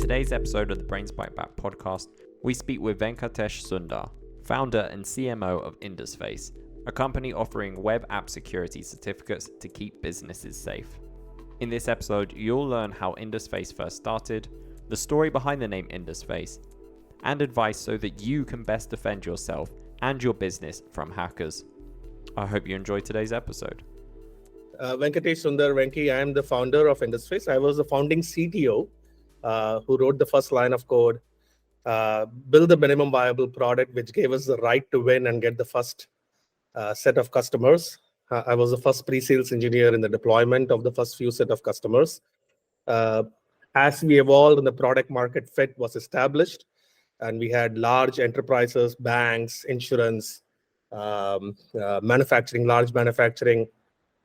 today's episode of the Brains Byte Back podcast, we speak with Venkatesh Sundar, founder and CMO of Indusface, a company offering web app security certificates to keep businesses safe. In this episode, you'll learn how Indusface first started, the story behind the name Indusface, and advice so that you can best defend yourself and your business from hackers. I hope you enjoyed today's episode. Venkatesh Sundar, Venki, I am the founder of Indusface. I was the founding CTO who wrote the first line of code, built the minimum viable product, which gave us the right to win and get the first set of customers. I was the first pre-sales engineer in the deployment of the first few set of customers. As we evolved and the product market fit was established, and we had large enterprises, banks, insurance, manufacturing, large manufacturing,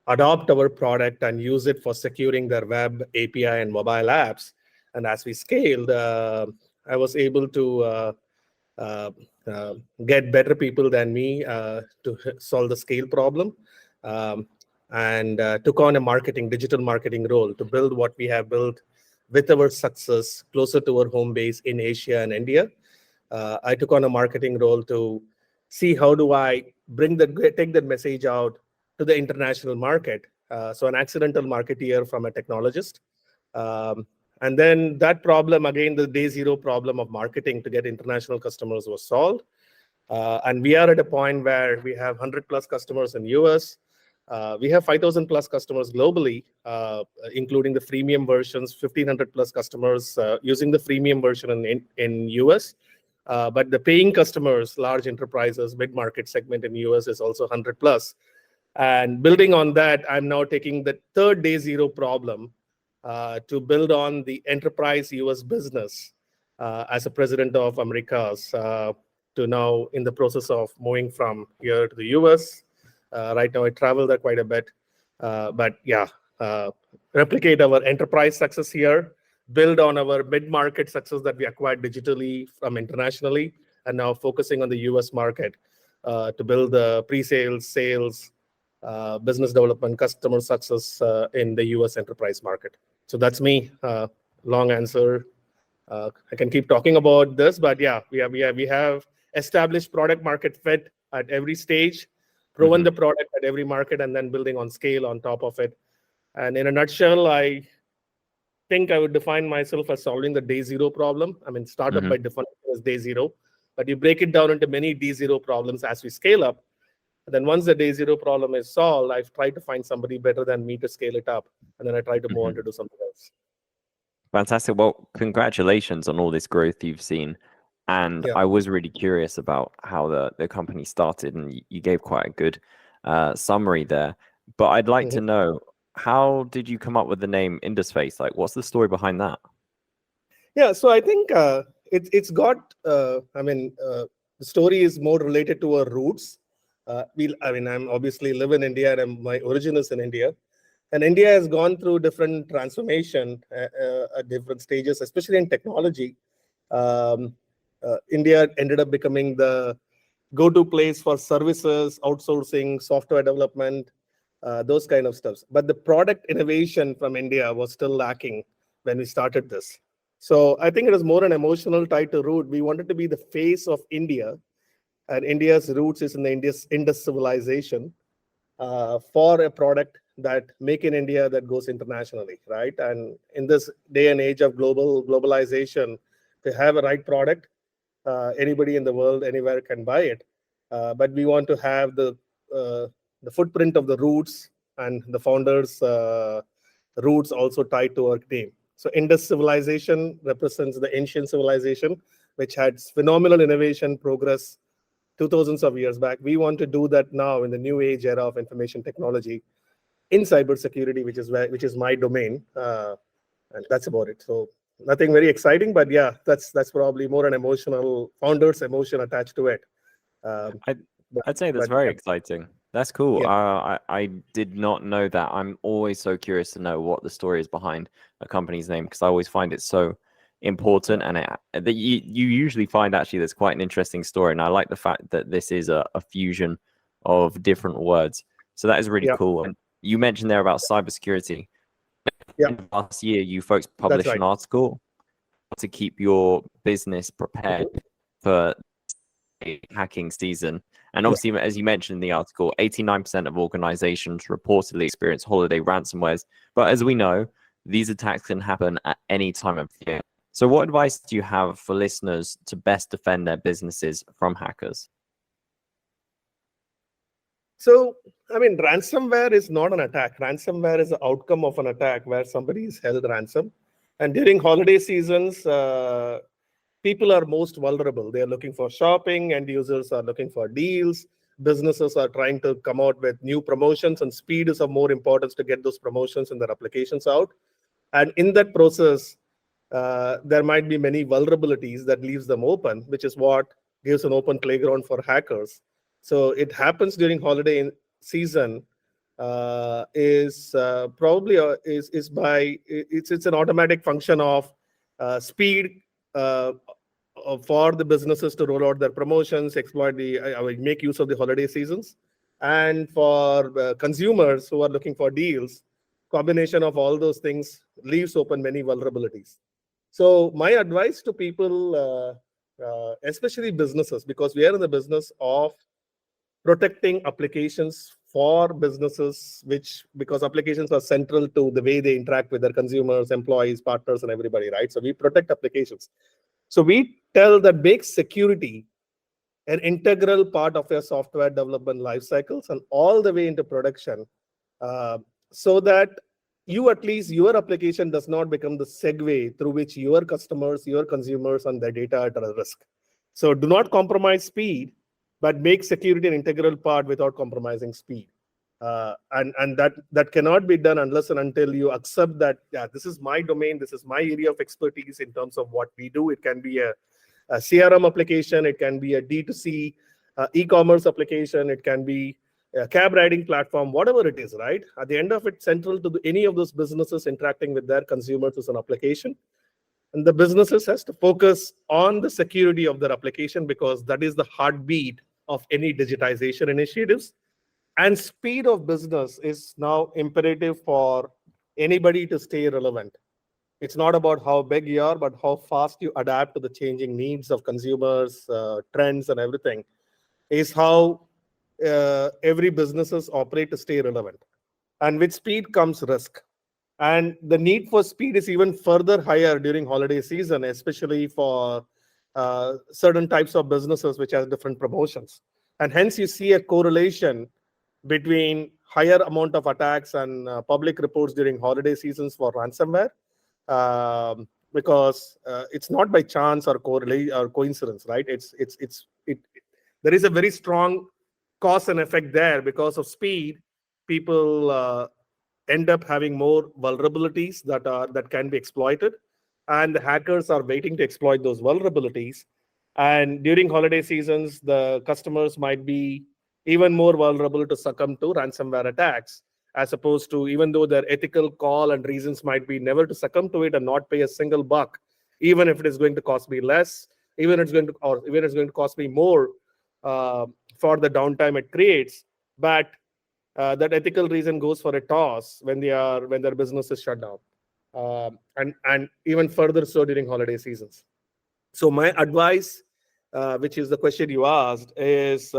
adopt our product and use it for securing their web, API, and mobile apps. And as we scaled, I was able to get better people than me to solve the scale problem, and took on a digital marketing role to build what we have built with our success closer to our home base in Asia and India. I took on a marketing role to see how do I take that message out to the international market. So an accidental marketeer from a technologist. And then that problem, again, the day zero problem of marketing to get international customers was solved. And we are at a point where we have 100 plus customers in US. We have 5,000 plus customers globally, including the freemium versions, 1,500 plus customers using the freemium version in US. But the paying customers, large enterprises, mid-market segment in US is also 100 plus. And building on that, I'm now taking the third day zero problem to build on the enterprise US business as a president of Americas to now in the process of moving from here to the US. Right now, I travel there quite a bit. Replicate our enterprise success here, build on our mid-market success that we acquired digitally from internationally, and now focusing on the US market to build the pre-sales, sales, business development, customer success in the US enterprise market. So that's me. Long answer. I can keep talking about this, but yeah, we have established product market fit at every stage, proven the product at every market, and then building on scale on top of it. And in a nutshell, I think I would define myself as solving the day zero problem. I mean, startup by definition is day zero, but you break it down into many day zero problems as we scale up. And then once the day zero problem is solved, I've tried to find somebody better than me to scale it up. And then I try to move on to do something else. Fantastic. Well, congratulations on all this growth you've seen. And I was really curious about how the company started, and you gave quite a good summary there. But I'd like to know, how did you come up with the name Indusface? Like, what's the story behind that? Yeah, so I think it's got, the story is more related to our roots. I'm obviously live in India, and my origin is in India. And India has gone through different transformation at different stages, especially in technology. India ended up becoming the go-to place for services, outsourcing, software development, those kind of stuff. But the product innovation from India was still lacking when we started this. So I think it was more an emotional tie to root. We wanted to be the face of India, and India's roots is in the Indus civilization for a product that make in India that goes internationally, right? And in this day and age of globalization, to have a right product, anybody in the world, anywhere can buy it. But we want to have the footprint of the roots and the founders' roots also tied to our name. So Indus civilization represents the ancient civilization, which had phenomenal innovation progress 2000s of years back. We want to do that now in the new age era of information technology in cybersecurity, which is my domain, and that's about it. So nothing very exciting, but yeah, that's probably more an emotional founder's emotion attached to it. I'd say that's very exciting. That's cool. Yeah. I did not know that. I'm always so curious to know what the story is behind a company's name, because I always find it so important, and that you usually find actually there's quite an interesting story. And I like the fact that this is a fusion of different words. So that is really cool. And you mentioned there about cybersecurity. Last year, you folks published an article to keep your business prepared for a hacking season. And obviously, as you mentioned in the article, 89% of organizations reportedly experience holiday ransomwares. But as we know, these attacks can happen at any time of year. So what advice do you have for listeners to best defend their businesses from hackers? So, I mean, ransomware is not an attack. Ransomware is the outcome of an attack where somebody is held ransom. And during holiday seasons, people are most vulnerable. They are looking for shopping, end users are looking for deals, businesses are trying to come out with new promotions, and speed is of more importance to get those promotions and their applications out. And in that process, there might be many vulnerabilities that leaves them open, which is what gives an open playground for hackers. So it happens during holiday season. Is probably is by it's an automatic function of speed for the businesses to roll out their promotions, exploit make use of the holiday seasons, and for consumers who are looking for deals. Combination of all those things leaves open many vulnerabilities. So my advice to people, especially businesses, because we are in the business of protecting applications for businesses, because applications are central to the way they interact with their consumers, employees, partners, and everybody, right? So we protect applications. So we tell that make security an integral part of your software development life cycles and all the way into production, so that at least your application does not become the segue through which your customers, your consumers, and their data are at risk. So do not compromise speed, but make security an integral part without compromising speed. And that cannot be done unless and until you accept that, yeah, this is my domain, this is my area of expertise in terms of what we do. It can be a CRM application, it can be a D2C e-commerce application, it can be a cab riding platform, whatever it is, right? At the end of it, central to any of those businesses interacting with their consumers is an application. And the businesses has to focus on the security of their application, because that is the heartbeat of any digitization initiatives. And speed of business is now imperative for anybody to stay relevant. It's not about how big you are, but how fast you adapt to the changing needs of consumers, trends, and everything, is how every businesses operate to stay relevant. And with speed comes risk. And the need for speed is even further higher during holiday season, especially for certain types of businesses which have different promotions. And hence you see a correlation between higher amount of attacks and public reports during holiday seasons for ransomware, because it's not by chance or coincidence, right? There is a very strong cause and effect there. Because of speed, people end up having more vulnerabilities that can be exploited, and the hackers are waiting to exploit those vulnerabilities. And during holiday seasons, the customers might be even more vulnerable to succumb to ransomware attacks, as opposed to, even though their ethical call and reasons might be never to succumb to it and not pay a single buck, even if it is going to cost me less, even it's going to cost me more for the downtime it creates. But that ethical reason goes for a toss when their business is shut down, and even further so during holiday seasons. So my advice, which is the question you asked, is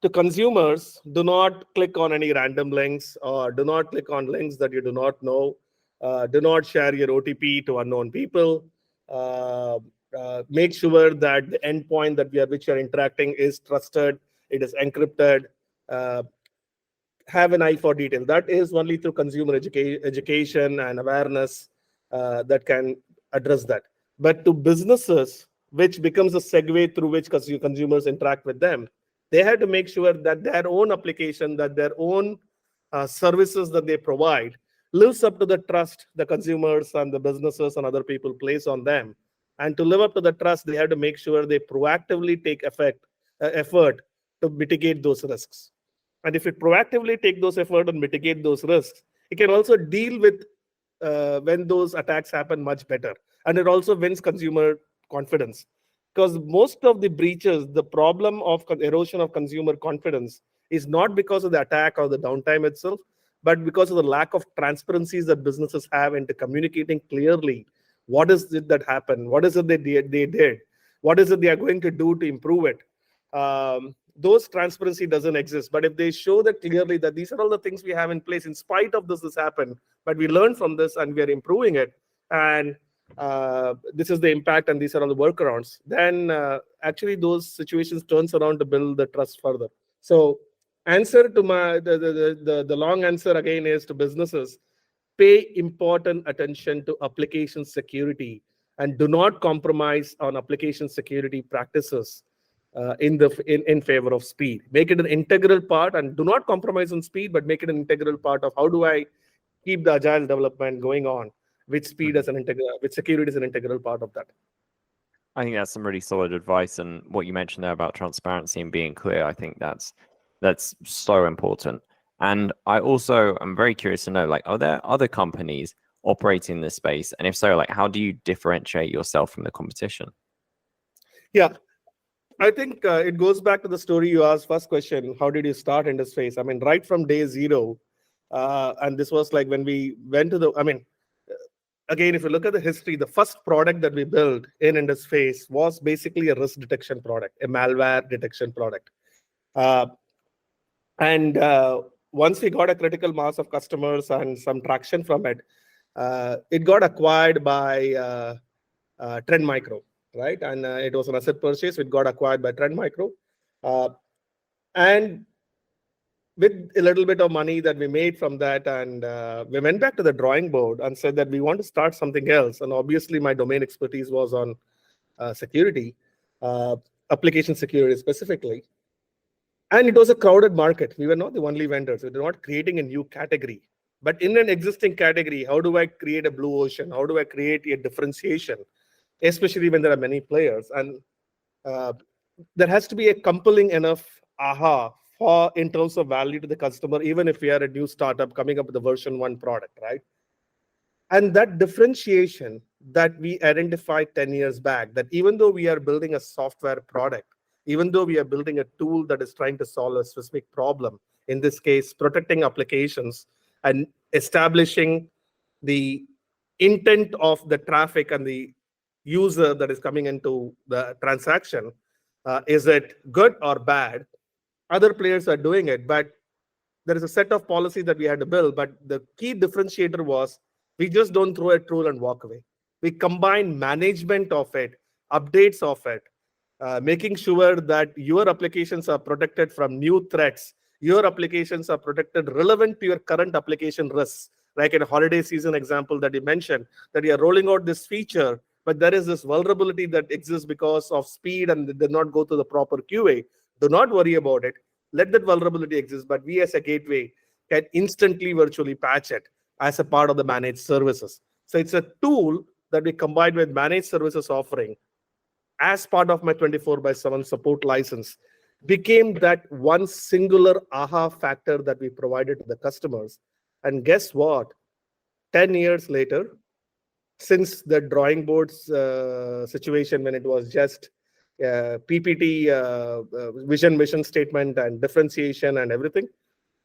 to consumers: do not click on any random links, or do not click on links that you do not know. Do not share your OTP to unknown people. Make sure that the endpoint which you're interacting is trusted, it is encrypted. Have an eye for detail. That is only through consumer education and awareness that can address that. But to businesses, which becomes a segue through which consumers interact with them, they have to make sure that their own application, that their own services that they provide lives up to the trust the consumers and the businesses and other people place on them. And to live up to the trust, they have to make sure they proactively take effort to mitigate those risks. And if it proactively take those efforts and mitigate those risks, it can also deal with when those attacks happen much better. And it also wins consumer confidence. Because most of the breaches, the problem of erosion of consumer confidence is not because of the attack or the downtime itself, but because of the lack of transparencies that businesses have into communicating clearly What is it that happened? What is it they did? What is it they are going to do to improve it? Those transparency doesn't exist. But if they show that clearly that these are all the things we have in place, in spite of this happened, but we learned from this and we are improving it, and this is the impact and these are all the workarounds, then actually those situations turns around to build the trust further. So answer to the long answer again is to businesses: pay important attention to application security and do not compromise on application security practices in favor of speed. Make it an integral part, and do not compromise on speed, but make it an integral part of how do I keep the agile development going on with speed as an integral, with security as an integral part of that. I think that's some really solid advice, and what you mentioned there about transparency and being clear, I think that's so important. And I also am very curious to know, like, are there other companies operating in this space? And if so, like, how do you differentiate yourself from the competition? Yeah, I think it goes back to the story you asked first question. How did you start Indusface? I mean, right from day zero. And this was like when we went to again, if you look at the history, the first product that we built in Indusface was basically a risk detection product, a malware detection product. And once we got a critical mass of customers and some traction from it, it got acquired by Trend Micro, right? And it was an asset purchase. It got acquired by Trend Micro. And with a little bit of money that we made from that, and we went back to the drawing board and said that we want to start something else. And obviously, my domain expertise was on security, application security specifically. And it was a crowded market. We were not the only vendors. We were not creating a new category. But in an existing category, how do I create a blue ocean? How do I create a differentiation, especially when there are many players? And there has to be a compelling enough aha for in terms of value to the customer, even if we are a new startup coming up with a version 1 product, right? And that differentiation that we identified 10 years back, that even though we are building a software product, even though we are building a tool that is trying to solve a specific problem, in this case, protecting applications and establishing the intent of the traffic and the user that is coming into the transaction, is it good or bad? Other players are doing it, but there is a set of policies that we had to build. But the key differentiator was we just don't throw a tool and walk away. We combine management of it, updates of it, making sure that your applications are protected from new threats. Your applications are protected relevant to your current application risks. Like in a holiday season example that you mentioned, that you are rolling out this feature, but there is this vulnerability that exists because of speed and did not go through the proper QA. Do not worry about it. Let that vulnerability exist, but we as a gateway can instantly virtually patch it as a part of the managed services. So it's a tool that we combine with managed services offering as part of my 24/7 support license, became that one singular aha factor that we provided to the customers. And guess what? 10 years later, since the drawing boards situation when it was just PPT, vision statement and differentiation and everything,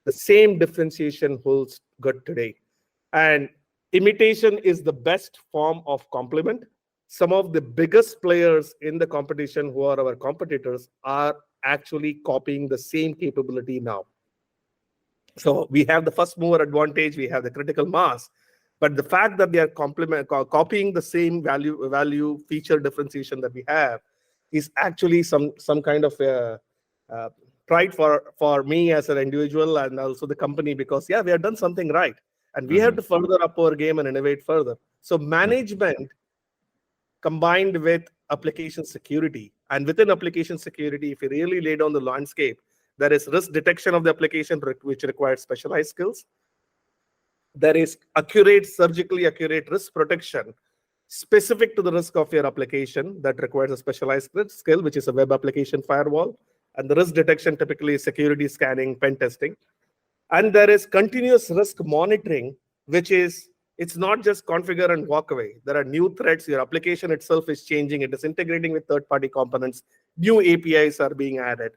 the same differentiation holds good today. And imitation is the best form of complement. Some of the biggest players in the competition who are our competitors are actually copying the same capability now. So we have the first mover advantage, we have the critical mass, but the fact that they are copying the same value feature differentiation that we have is actually some kind of pride for me as an individual and also the company, because we have done something right, and we have to further up our game and innovate further. So management combined with application security, and within application security, if you really lay down the landscape, there is risk detection of the application, which requires specialized skills. There is surgically accurate risk protection specific to the risk of your application that requires a specialized skill, which is a web application firewall. And the risk detection typically is security scanning, pen testing. And there is continuous risk monitoring, which is, it's not just configure and walk away. There are new threats. Your application itself is changing. It is integrating with third-party components. New APIs are being added.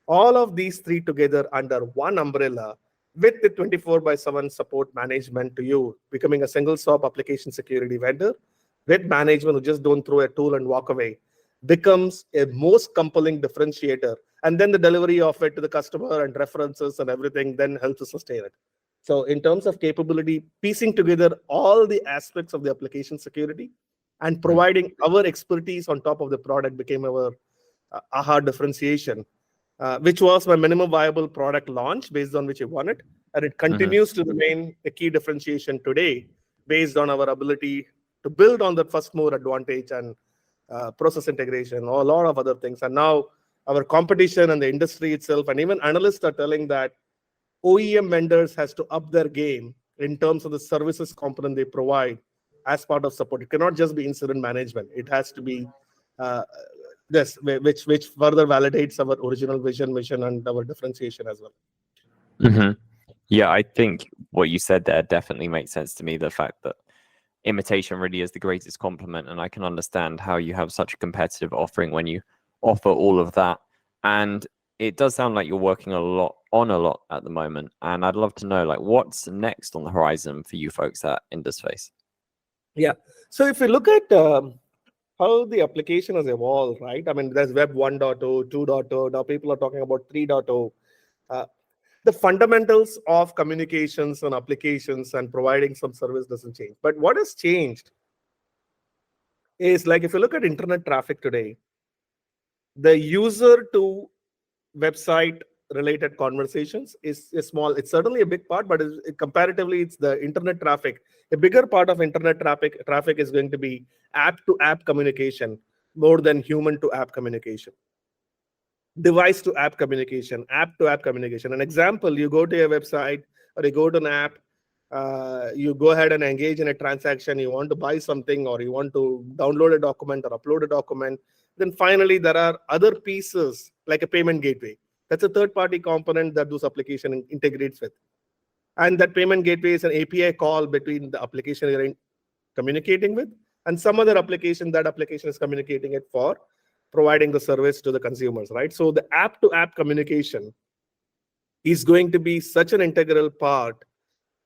All of these three together under one umbrella with the 24/7 support management to you, becoming a single-stop application security vendor with management who just don't throw a tool and walk away becomes a most compelling differentiator. And then the delivery of it to the customer and references and everything then helps to sustain it. So in terms of capability, piecing together all the aspects of the application security and providing our expertise on top of the product became our aha differentiation, which was my minimum viable product launch based on which I won it. And it continues to remain a key differentiation today based on our ability to build on the first mover advantage and process integration, or a lot of other things. And now our competition and the industry itself, and even analysts are telling that OEM vendors has to up their game in terms of the services component they provide as part of support. It cannot just be incident management. It has to be uh, this, which further validates our original vision, mission, and our differentiation as well. Yeah, I think what you said there definitely makes sense to me. The fact that imitation really is the greatest compliment, and I can understand how you have such a competitive offering when you offer all of that. And it does sound like you're working a lot at the moment, and I'd love to know, like, what's next on the horizon for you folks at Indusface? Yeah, so if you look at how the application has evolved, right? I mean, there's Web 1.0, 2.0, now people are talking about 3.0. The fundamentals of communications and applications and providing some service doesn't change. But what has changed is, like, if you look at internet traffic today, the user to website related conversations is small. It's certainly a big part, but comparatively, it's the internet traffic. A bigger part of internet traffic is going to be app to app communication more than human to app communication. Device to app communication, app to app communication. An example, you go to a website or you go to an app, you go ahead and engage in a transaction, you want to buy something or you want to download a document or upload a document. Then finally, there are other pieces like a payment gateway. That's a third-party component that those application integrates with. And that payment gateway is an API call between the application you're communicating with and some other application that application is communicating it for, providing the service to the consumers, right? So the app-to-app communication is going to be such an integral part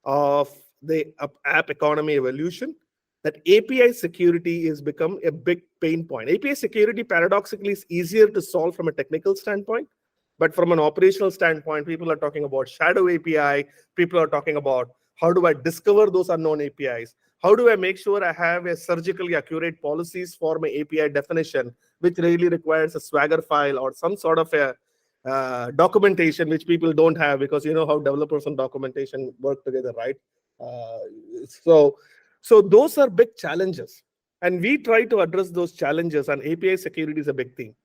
of the app economy evolution that API security has become a big pain point. API security, paradoxically, is easier to solve from a technical standpoint, but from an operational standpoint, people are talking about shadow API. People are talking about how do I discover those unknown APIs? How do I make sure I have a surgically accurate policies for my API definition, which really requires a Swagger file or some sort of a documentation, which people don't have, because you know how developers and documentation work together, right? So those are big challenges, and we try to address those challenges, and API security is a big theme.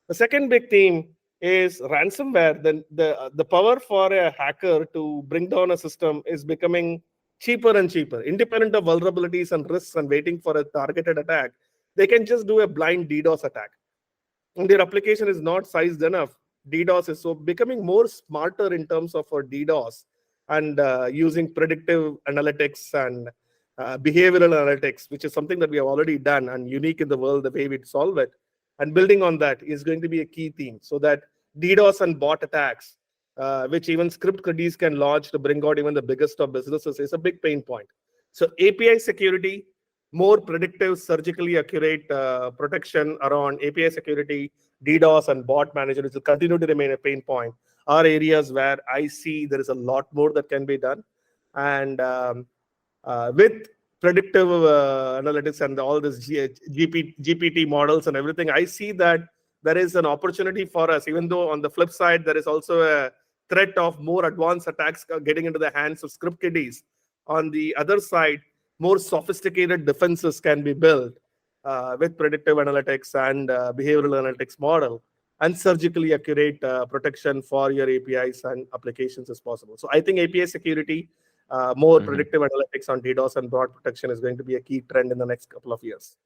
The second big theme is ransomware. Then the power for a hacker to bring down a system is becoming cheaper and cheaper. Independent of vulnerabilities and risks and waiting for a targeted attack, they can just do a blind DDoS attack. And their application is not sized enough. DDoS is so becoming more smarter in terms of our DDoS and using predictive analytics and behavioral analytics, which is something that we have already done and unique in the world, the way we solve it. And building on that is going to be a key theme, so that DDoS and bot attacks, which even script kiddies can launch to bring out even the biggest of businesses, is a big pain point. So API security, more predictive, surgically accurate protection around API security, DDoS and bot management, which will continue to remain a pain point, are areas where I see there is a lot more that can be done. And with predictive analytics and all this GPT models and everything, I see that there is an opportunity for us, even though on the flip side, there is also a threat of more advanced attacks getting into the hands of script kiddies. On the other side, more sophisticated defenses can be built with predictive analytics and behavioral analytics model, and surgically accurate protection for your APIs and applications as possible. So I think API security, more predictive analytics on DDoS and bot protection is going to be a key trend in the next couple of years.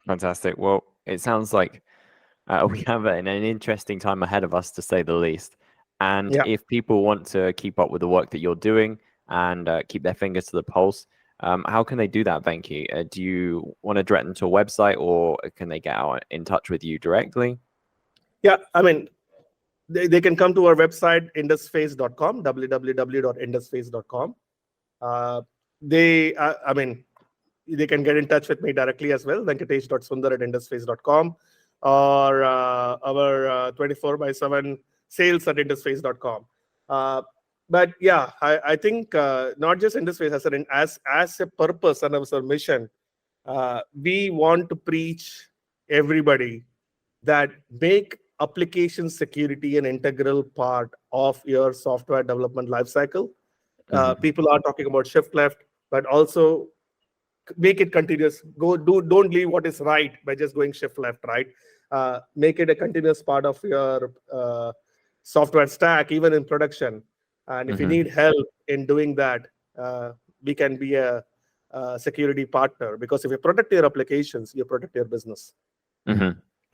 Fantastic. Well, it sounds like we have an interesting time ahead of us, to say the least. And if people want to keep up with the work that you're doing and keep their fingers to the pulse, how can they do that, Venki? Do you want to direct them to a website, or can they get out in touch with you directly? Yeah, I mean, they can come to our website, indusface.com, www.indusface.com. I mean, they can get in touch with me directly as well, venkatesh.sundar@indusface.com, or our 24/7 sales@indusface.com. But yeah, I think not just Indusface as a purpose and as a mission, we want to preach everybody that make application security an integral part of your software development lifecycle. People are talking about shift left, but also make it continuous. Don't leave what is right by just going shift left, right? Make it a continuous part of your software stack, even in production. And if you need help in doing that, we can be a security partner, because if you protect your applications, you protect your business.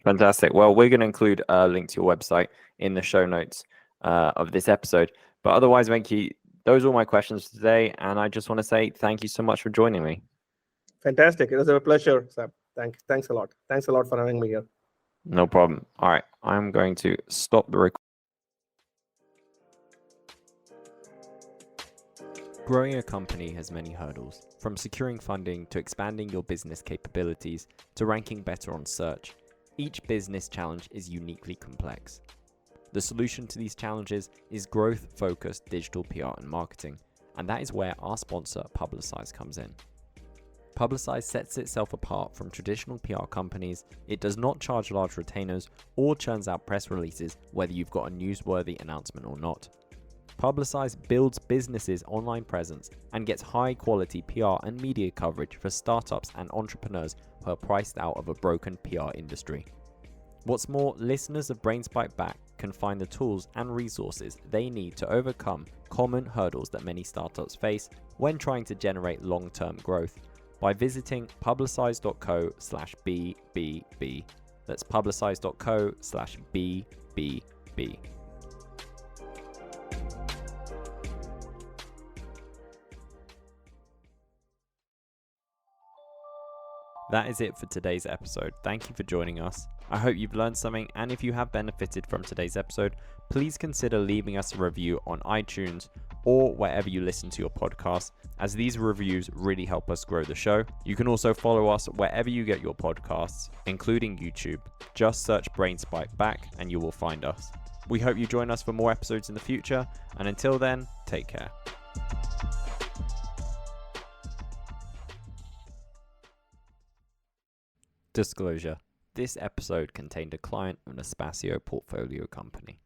Fantastic. Well, we're going to include a link to your website in the show notes of this episode. But otherwise, Venki, those are all my questions today. And I just want to say thank you so much for joining me. Fantastic. It was a pleasure, Sam. Thanks a lot. Thanks a lot for having me here. No problem. All right. I'm going to stop the recording. Growing a company has many hurdles, from securing funding to expanding your business capabilities to ranking better on search. Each business challenge is uniquely complex. The solution to these challenges is growth-focused digital PR and marketing, and that is where our sponsor, Publicize, comes in. Publicize sets itself apart from traditional PR companies. It does not charge large retainers or churns out press releases whether you've got a newsworthy announcement or not. Publicize builds businesses' online presence and gets high-quality PR and media coverage for startups and entrepreneurs who are priced out of a broken PR industry. What's more, listeners of Brains Byte Back can find the tools and resources they need to overcome common hurdles that many startups face when trying to generate long-term growth by visiting publicize.co/BBB. That's publicize.co/BBB. That is it for today's episode. Thank you for joining us. I hope you've learned something, and if you have benefited from today's episode, please consider leaving us a review on iTunes or wherever you listen to your podcast, as these reviews really help us grow the show. You can also follow us wherever you get your podcasts, including YouTube. Just search Brains Byte Back and you will find us. We hope you join us for more episodes in the future, and until then, take care. Disclosure: this episode contained a client of an Espacio portfolio company.